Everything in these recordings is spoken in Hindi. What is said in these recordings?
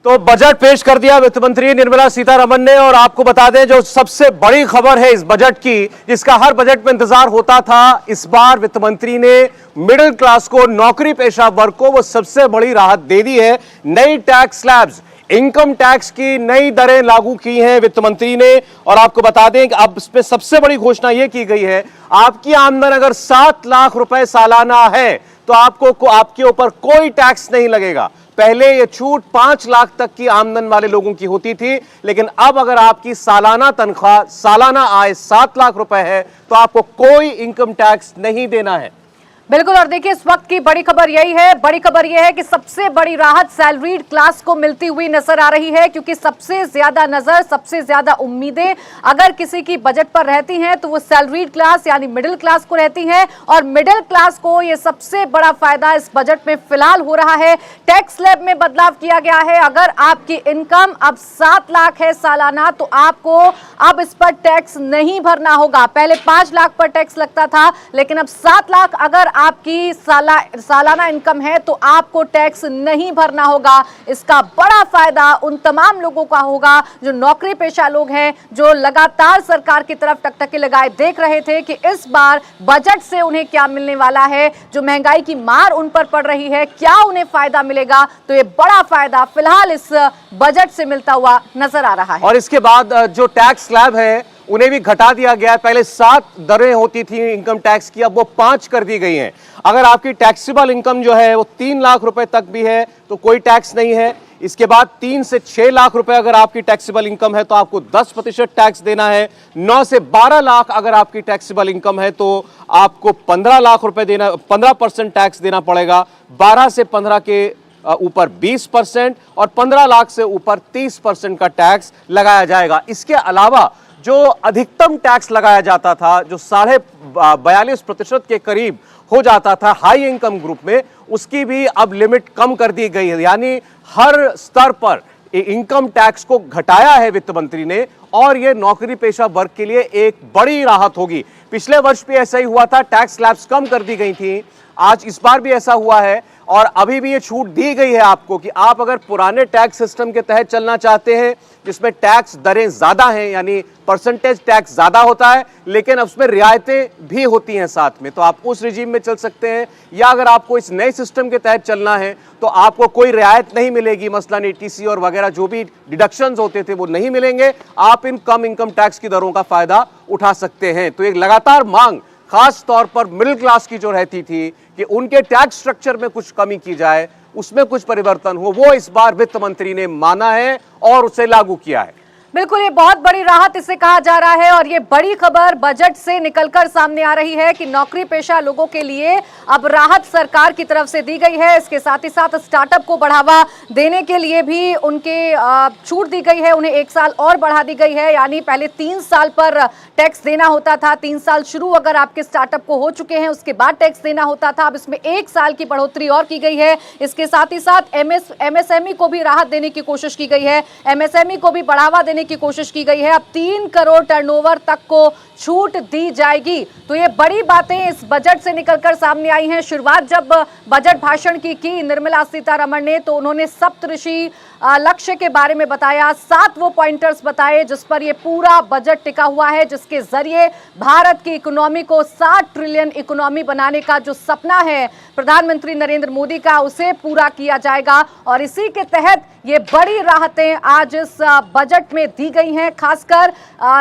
तो बजट पेश कर दिया वित्त मंत्री निर्मला सीतारमण ने। और आपको बता दें जो सबसे बड़ी खबर है इस बजट की, जिसका हर बजट में इंतजार होता था, इस बार वित्त मंत्री ने मिडिल क्लास को, नौकरी पेशा वर्ग को वो सबसे बड़ी राहत दे दी है। नई टैक्स स्लैब्स, इनकम टैक्स की नई दरें लागू की हैं वित्त मंत्री ने। और आपको बता दें कि अब इसमें सबसे बड़ी घोषणा यह की गई है, आपकी आमदन अगर 7 लाख रुपए सालाना है तो आपके ऊपर कोई टैक्स नहीं लगेगा। पहले यह छूट 5 लाख तक की आमदन वाले लोगों की होती थी, लेकिन अब अगर आपकी सालाना तनख्वाह, सालाना आय 7 लाख रुपए है तो आपको कोई इनकम टैक्स नहीं देना है। बिल्कुल। और देखिए, इस वक्त की बड़ी खबर यही है, बड़ी खबर यह है कि सबसे बड़ी राहत सैलरीड क्लास को मिलती हुई नजर आ रही है, क्योंकि सबसे ज्यादा नजर, सबसे ज्यादा उम्मीदें अगर किसी की बजट पर रहती हैं तो वो सैलरीड क्लास यानी मिडिल क्लास को रहती हैं। और मिडिल क्लास को ये सबसे बड़ा फायदा इस बजट में फिलहाल हो रहा है। टैक्स स्लैब में बदलाव किया गया है। अगर आपकी इनकम अब 7 लाख है सालाना तो आपको अब इस पर टैक्स नहीं भरना होगा। पहले 5 लाख पर टैक्स लगता था, लेकिन अब 7 लाख अगर आपकी सालाना इनकम है तो आपको टैक्स नहीं भरना होगा। इसका बड़ा फायदा उन तमाम लोगों का होगा जो नौकरी पेशा लोग हैं, जो लगातार सरकार की तरफ टकटकी लगाए देख रहे थे कि इस बार बजट से उन्हें क्या मिलने वाला है, जो महंगाई की मार उन पर पड़ रही है, क्या उन्हें फायदा मिलेगा। तो ये बड़ा फायदा फिलहाल इस बजट से मिलता हुआ नजर आ रहा है। और इसके बाद जो टैक्स स्लैब है उन्हें भी घटा दिया गया है। पहले 7 दरें होती थी इनकम टैक्स की, अब वो 5 कर दी गई हैं। अगर आपकी टैक्सेबल इनकम जो है वो 3 लाख रुपए तक भी है तो कोई टैक्स नहीं है। इसके बाद 3 से 6 लाख रुपए अगर आपकी टैक्सेबल इनकम है तो आपको 10% टैक्स देना है। 9 से 12 लाख अगर आपकी टैक्सेबल इनकम है तो आपको 15 लाख रुपए देना, 15% टैक्स देना पड़ेगा। 12 से 15 के ऊपर 20% और 15 लाख से ऊपर 30% का टैक्स लगाया जाएगा। इसके अलावा जो अधिकतम टैक्स लगाया जाता था, जो 42.5% के करीब हो जाता था हाई इनकम ग्रुप में, उसकी भी अब लिमिट कम कर दी गई है। यानी हर स्तर पर इनकम टैक्स को घटाया है वित्त मंत्री ने, और यह नौकरी पेशा वर्ग के लिए एक बड़ी राहत होगी। पिछले वर्ष भी ऐसा ही हुआ था, टैक्स स्लैब्स कम कर दी गई थी। आज इस बार भी ऐसा हुआ है और अभी भी ये छूट दी गई है आपको कि आप अगर पुराने टैक्स सिस्टम के तहत चलना चाहते हैं, जिसमें टैक्स दरें ज्यादा हैं, यानी परसेंटेज टैक्स ज्यादा होता है लेकिन उसमें रियायतें भी होती हैं साथ में, तो आप उस रिजीम में चल सकते हैं। या अगर आपको इस नए सिस्टम के तहत चलना है तो आपको कोई रियायत नहीं मिलेगी, मसलन ईटीसी और वगैरह जो भी डिडक्शंस होते थे वो नहीं मिलेंगे। आप इन कम इनकम टैक्स की दरों का फायदा उठा सकते हैं। तो एक लगातार मांग खास तौर पर मिडिल क्लास की जो रहती थी कि उनके टैक्स स्ट्रक्चर में कुछ कमी की जाए, उसमें कुछ परिवर्तन हो, वो इस बार वित्त मंत्री ने माना है और उसे लागू किया है। बिल्कुल, ये बहुत बड़ी राहत इसे कहा जा रहा है। और ये बड़ी खबर बजट से निकलकर सामने आ रही है कि नौकरी पेशा लोगों के लिए अब राहत सरकार की तरफ से दी गई है। इसके साथ ही साथ स्टार्टअप को बढ़ावा देने के लिए भी उनके छूट दी गई है, उन्हें 1 साल और बढ़ा दी गई है। यानी पहले 3 साल पर टैक्स देना होता था, 3 साल शुरू अगर आपके स्टार्टअप को हो चुके हैं उसके बाद टैक्स देना होता था। अब इसमें 1 साल की बढ़ोतरी और की गई है। इसके साथ ही साथ एमएसएमई को भी राहत देने की कोशिश की गई है, एमएसएमई को भी बढ़ावा देने की कोशिश की गई है। अब 3 करोड़ टर्नओवर तक को छूट दी जाएगी। तो ये बड़ी बातें इस बजट से निकलकर सामने आई हैं। शुरुआत जब बजट भाषण की निर्मला सीतारमण ने, तो उन्होंने सप्तऋषि लक्ष्य के बारे में बताया, 7 वो पॉइंटर्स बताए जिस पर ये पूरा बजट टिका हुआ है, जिसके जरिए भारत की इकोनॉमी को 60 ट्रिलियन इकोनॉमी बनाने का जो सपना है प्रधानमंत्री नरेंद्र मोदी का, उसे पूरा किया जाएगा। और इसी के तहत ये बड़ी राहतें आज इस बजट में दी गई हैं। खासकर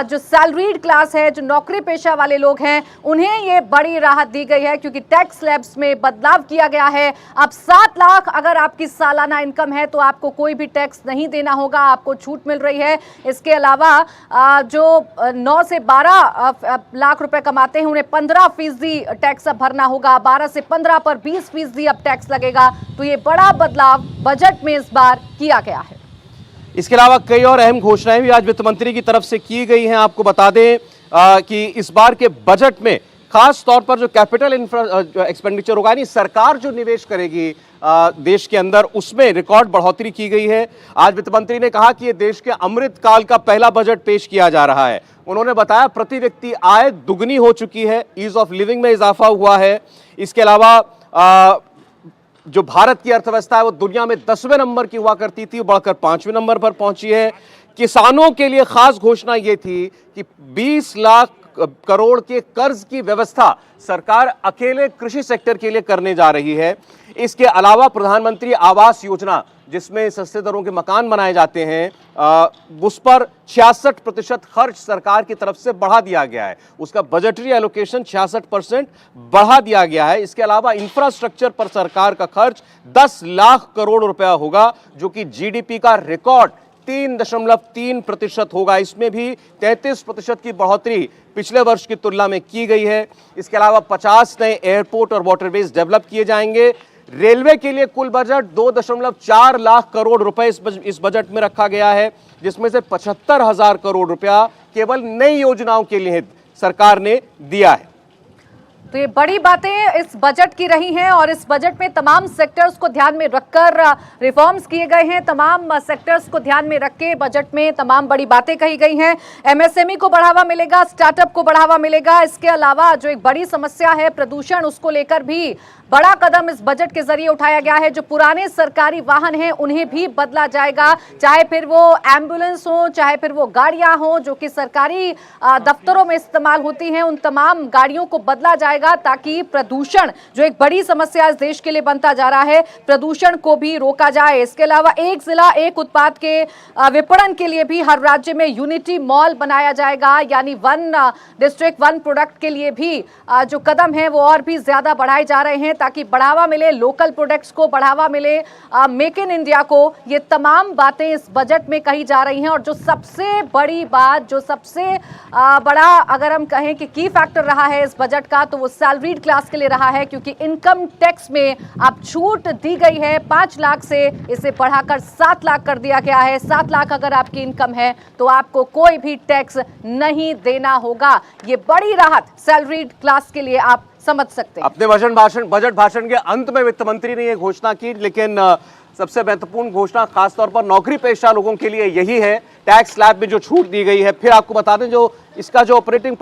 जो सैलरीड क्लास है, जो नौकरी पेशा वाले लोग हैं, उन्हें ये बड़ी राहत दी गई है क्योंकि टैक्स स्लैब्स में बदलाव किया गया है। अब 7 लाख अगर आपकी सालाना इनकम है तो आपको कोई भी टैक्स नहीं देना होगा, आपको छूट मिल रही है। इसके अलावा जो 9 से 12 लाख रुपए कमाते हैं उन्हें 15% टैक्स अब भरना होगा, 12 से 15 पर 20% अब टैक्स लगेगा। तो ये बड़ा बदलाव बजट में इस बार किया गया है। इसके अलावा कई और अहम घोषणाएं भी आज वित्त मंत्री की तरफ से की गई हैं। आपको बता दें कि इस बार के बजट में खास तौर पर जो कैपिटल एक्सपेंडिचर होगा, यानी सरकार जो निवेश करेगी देश के अंदर, उसमें रिकॉर्ड बढ़ोतरी की गई है। आज वित्त मंत्री ने कहा कि ये देश के अमृत काल का पहला बजट पेश किया जा रहा है। उन्होंने बताया प्रति व्यक्ति आय दुगनी हो चुकी है, ईज ऑफ लिविंग में इजाफा हुआ है। इसके अलावा जो भारत की अर्थव्यवस्था है वो दुनिया में 10वें नंबर की हुआ करती थी, बढ़कर 5वें नंबर पर पहुंची है। किसानों के लिए खास घोषणा ये थी कि 20 लाख करोड़ के कर्ज की व्यवस्था सरकार अकेले कृषि सेक्टर के लिए करने जा रही है। इसके अलावा प्रधानमंत्री आवास योजना, जिसमें सस्ते दरों के मकान बनाए जाते हैं, उस पर 66% खर्च सरकार की तरफ से बढ़ा दिया गया है। उसका बजटरी एलोकेशन 66% बढ़ा दिया गया है। इसके अलावा इंफ्रास्ट्रक्चर पर सरकार का खर्च 10 लाख करोड़ रुपया होगा, जो कि जीडीपी का रिकॉर्ड 3.3% होगा। इसमें भी 33% की बढ़ोतरी पिछले वर्ष की तुलना में की गई है। इसके अलावा 50 नए एयरपोर्ट और वाटरवेज डेवलप किए जाएंगे। रेलवे के लिए कुल बजट 2.4 लाख करोड़ रुपए इस बजट में रखा गया है, जिसमें से 75,000 करोड़ रुपया केवल नई योजनाओं के लिए सरकार ने दिया है। तो ये बड़ी बातें इस बजट की रही हैं और इस बजट में तमाम सेक्टर्स को ध्यान में रखकर रिफॉर्म्स किए गए हैं। तमाम सेक्टर्स को ध्यान में रख के बजट में तमाम बड़ी बातें कही गई हैं। एमएसएमई को बढ़ावा मिलेगा, स्टार्टअप को बढ़ावा मिलेगा। इसके अलावा जो एक बड़ी समस्या है प्रदूषण, उसको लेकर भी बड़ा कदम इस बजट के जरिए उठाया गया है। जो पुराने सरकारी वाहन हैं उन्हें भी बदला जाएगा, चाहे फिर वो एम्बुलेंस हो, चाहे फिर वो गाड़ियां हो जो कि सरकारी दफ्तरों में इस्तेमाल होती हैं, उन तमाम गाड़ियों को बदला जाएगा ताकि प्रदूषण, जो एक बड़ी समस्या इस देश के लिए बनता जा रहा है, प्रदूषण को भी रोका जाए। इसके अलावा एक जिला एक उत्पाद के विपणन के लिए भी हर राज्य में यूनिटी मॉल बनाया जाएगा, यानी वन डिस्ट्रिक्ट वन प्रोडक्ट के लिए भी जो कदम है वो और भी ज्यादा बढ़ाए जा रहे हैं ताकि बढ़ावा मिले, लोकल प्रोडक्ट्स को बढ़ावा मिले, मेक इन इंडिया को। ये तमाम बातें इस बजट में कही जा रही हैं। और जो सबसे बड़ी बात, जो सबसे बड़ा अगर हम कहें कि की फैक्टर रहा है इस बजट का, तो वो सैलरीड क्लास के लिए रहा है, क्योंकि इनकम टैक्स में अब छूट दी गई है। 5 लाख से इसे बढ़ाकर 7 लाख कर दिया गया है। 7 लाख अगर आपकी इनकम है तो आपको कोई भी टैक्स नहीं देना होगा। ये बड़ी राहत सैलरीड क्लास के लिए आप समझ सकते हैं। अपने बजट भाषण के अंत में वित्त मंत्री ने यह घोषणा की, लेकिन सबसे महत्वपूर्ण घोषणा खासतौर पर नौकरी पेशा लोगों के लिए यही है, टैक्स स्लैब में जो छूट दी गई है। फिर आपको बता दें, जो इसका जो ऑपरेटिव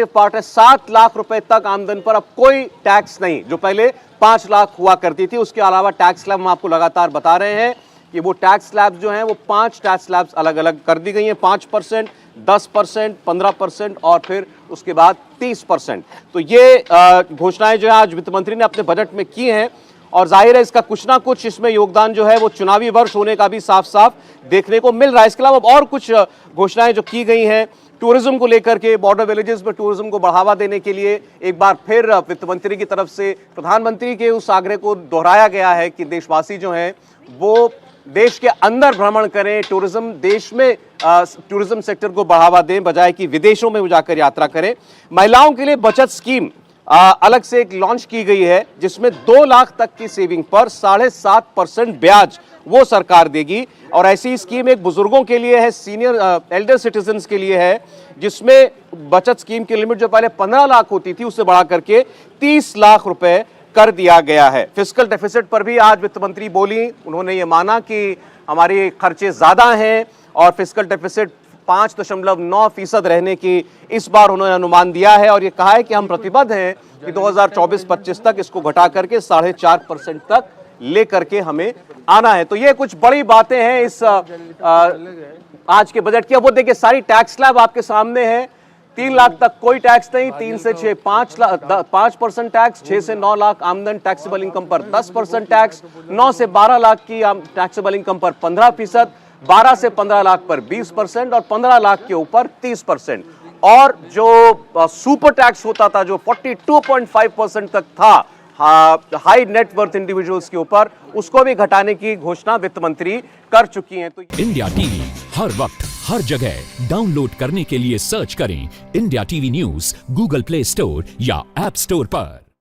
पार्ट है, 7 लाख रुपए तक आमदन पर अब कोई टैक्स नहीं, जो पहले 5 लाख हुआ करती थी। उसके अलावा टैक्स स्लैब हम आपको लगातार बता रहे हैं कि वो टैक्स स्लैब्स जो हैं वो 5 टैक्स स्लैब्स अलग अलग कर दी गई हैं, 5%, 10%, 15% और फिर उसके बाद 30%। तो ये घोषणाएं जो है आज वित्त मंत्री ने अपने बजट में की हैं और जाहिर है इसका कुछ ना कुछ इसमें योगदान जो है वो चुनावी वर्ष होने का भी साफ साफ देखने को मिल रहा है। इसके अलावा और कुछ घोषणाएं जो की गई हैं टूरिज्म को लेकर के, बॉर्डर विलेजेस में टूरिज्म को बढ़ावा देने के लिए एक बार फिर वित्त मंत्री की तरफ से प्रधानमंत्री के उस आग्रह को दोहराया गया है कि देशवासी जो हैं वो देश के अंदर भ्रमण करें, टूरिज्म देश में टूरिज्म सेक्टर को बढ़ावा दें बजाय कि विदेशों में जाकर यात्रा करें। महिलाओं के लिए बचत स्कीम अलग से एक लॉन्च की गई है, जिसमें 2 लाख तक की सेविंग पर 7.5% ब्याज वो सरकार देगी। और ऐसी स्कीम एक बुजुर्गों के लिए है, सीनियर एल्डर सिटीजन्स के लिए है, जिसमें बचत स्कीम की लिमिट जो पहले 15 लाख होती थी उससे बढ़ा करके 30 लाख रुपए कर दिया गया है। फिस्कल डेफिसिट पर भी आज वित्त मंत्री बोली, उन्होंने ये माना कि हमारे खर्चे ज्यादा हैं और फिस्कल डेफिसिट 5.9% रहने की इस बार उन्होंने अनुमान दिया है और ये कहा है कि हम प्रतिबद्ध हैं कि 2024-25 तक इसको घटा करके 4.5% तक लेकर के हमें आना है। तो ये कुछ बड़ी बातें हैं इस आज के बजट की। अब वो देखिए सारी टैक्स स्लैब आपके सामने है। 3 लाख तक कोई टैक्स नहीं, 3 से 6 5% टैक्स, 6 से 9 लाख आमदन टैक्सेबल इनकम पर 10% टैक्स, 9 से 12 लाख की टैक्सेबल इनकम पर 15%, 12 से 15 लाख पर 20% और 15 लाख के ऊपर 30%। और जो सुपर टैक्स होता था जो 42.5% तक था हाई नेटवर्थ इंडिविजुअल्स के ऊपर, उसको भी घटाने की घोषणा वित्त मंत्री कर चुकी हैं। तो इंडिया टीवी हर वक्त हर जगह डाउनलोड करने के लिए सर्च करें India TV news Google play store या ऐप स्टोर पर।